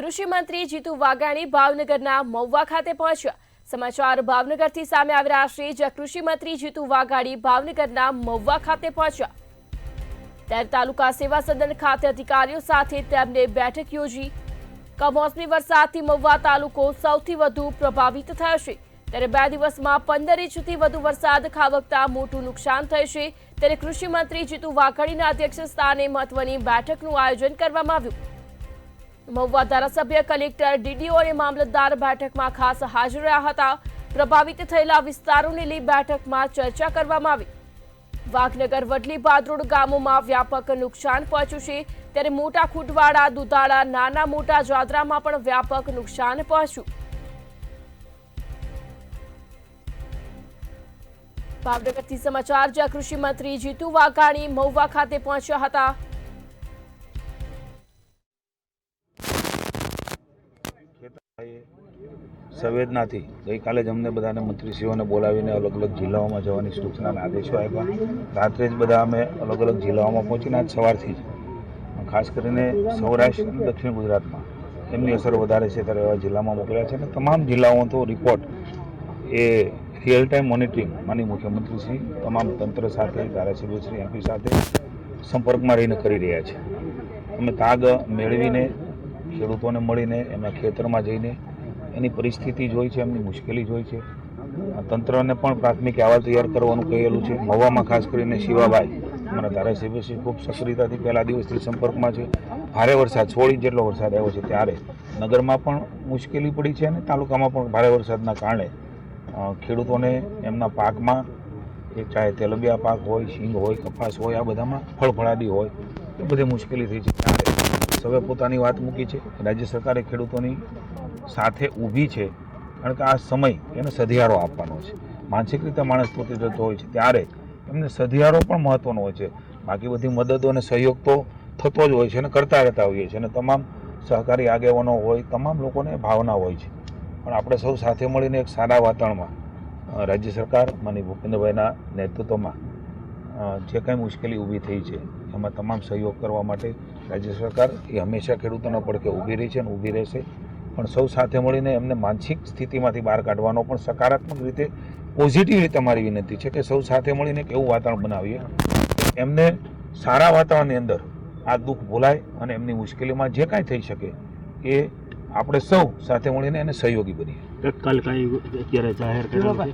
કૃષિ મંત્રી જીતુ વાઘાણી ભાવનગરના મહુવા ખાતે પહોંચ્યા। સમાચાર ભાવનગરથી સામે આવી રહ્યા છે, જ્યાં કૃષિ મંત્રી જીતુ વાઘાણી ભાવનગરના મહુવા ખાતે પહોંચ્યા। ત્યારે તાલુકા સેવા સદન ખાતે અધિકારીઓ સાથે તેમને બેઠક યોજી। કમોસમી વરસાદથી મહુવા તાલુકો સૌથી વધુ પ્રભાવિત થયો છે। ત્યારે 2 દિવસમાં 15 ઇંચથી વધુ વરસાદ ખાબકતા મોટું નુકસાન થયું છે। ત્યારે કૃષિ મંત્રી જીતુ વાઘાણીના અધ્યક્ષસ્થાને મહત્વની બેઠકનું આયોજન કરવામાં આવ્યું। મહુવા ધારાસભ્ય, કલેક્ટર, ડીડીઓ અને મામલતદાર બેઠકમાં ખાસ હાજર રહ્યા હતા। પ્રભાવિત થયેલા વિસ્તારોને લઈ બેઠકમાં ચર્ચા કરવામાં આવી। વાઘનગર, વડલી, ભાદરોડ ગામોમાં વ્યાપક નુકસાન પહોંચ્યું છે। ત્યારે મોટા ખૂટવાડા, દુધાળા, નાના મોટા જાદરામાં પણ વ્યાપક નુકસાન પહોંચ્યું। ભાવનગરથી સમાચાર, જ્યાં કૃષિ મંત્રી જીતુ વાઘાણી મહુવા ખાતે પહોંચ્યા હતા। સંવેદનાથી ગઈકાલે જ અમને બધાને મંત્રીશ્રીઓને બોલાવીને અલગ અલગ જિલ્લાઓમાં જવાની સૂચનાના આદેશો આપ્યા। રાત્રે જ બધા અમે અલગ અલગ જિલ્લાઓમાં પહોંચીને આજ સવારથી જ ખાસ કરીને સૌરાષ્ટ્ર અને દક્ષિણ ગુજરાતમાં એમની અસર વધારે છે ત્યારે એવા જિલ્લામાં મોકલ્યા છે અને તમામ જિલ્લાઓ તો રિપોર્ટ એ રિયલ ટાઈમ મોનિટરિંગ માની મુખ્યમંત્રીશ્રી તમામ તંત્ર સાથે, ધારાસભ્યશ્રી, એમપી સાથે સંપર્કમાં રહીને કરી રહ્યા છે। અમે તાગ મેળવીને ખેડૂતોને મળીને એમના ખેતરમાં જઈને એની પરિસ્થિતિ જોઈ છે, એમની મુશ્કેલી જોઈ છે। તંત્રને પણ પ્રાથમિક અહેવાલ તૈયાર કરવાનું કહેલું છે। મહુવામાં ખાસ કરીને શિવાભાઈ અમારા ધારાસભ્યશ્રી ખૂબ સક્રિયતાથી પહેલા દિવસથી સંપર્કમાં છે। ભારે વરસાદ 16 ઇંચ જેટલો વરસાદ આવ્યો છે ત્યારે નગરમાં પણ મુશ્કેલી પડી છે અને તાલુકામાં પણ ભારે વરસાદના કારણે ખેડૂતોને એમના પાકમાં એ ચાહે તેલબિયા પાક હોય, શીંગ હોય, કપાસ હોય, આ બધામાં ફળફળાદી હોય એ બધી મુશ્કેલી થઈ છે। ત્યારે સૌએ પોતાની વાત મૂકી છે। રાજ્ય સરકારે ખેડૂતોની સાથે ઊભી છે, કારણ કે આ સમય એને સધિયારો આપવાનો છે। માનસિક રીતે માણસ તૂટી જતો હોય છે ત્યારે એમને સધિયારો પણ મહત્વનો હોય છે। બાકી બધી મદદો અને સહયોગ તો થતો જ હોય છે અને કરતા રહેતા હોઈએ છીએ અને તમામ સહકારી આગેવાનો હોય, તમામ લોકોને ભાવના હોય છે, પણ આપણે સૌ સાથે મળીને એક સારા વાતાવરણમાં રાજ્ય સરકાર માનનીય ભૂપેન્દ્રભાઈના નેતૃત્વમાં જે કંઈ મુશ્કેલી ઊભી થઈ છે એમાં તમામ સહયોગ કરવા માટે રાજ્ય સરકાર એ હંમેશા ખેડૂતોના પડખે ઊભી રહી છે અને ઊભી રહેશે। પણ સૌ સાથે મળીને એમને માનસિક સ્થિતિમાંથી બહાર કાઢવાનો પણ સકારાત્મક રીતે, પોઝિટિવ રીતે મારી વિનંતી છે કે સૌ સાથે મળીને એક એવું વાતાવરણ બનાવીએ એમને સારા વાતાવરણની અંદર આ દુઃખ ભૂલાય અને એમની મુશ્કેલીમાં જે કાંઈ થઈ શકે એ આપણે સૌ સાથે મળીને એને સહયોગી બનીએ। તત્કાલ કાંઈ અત્યારે જાહેર કરેલું છે?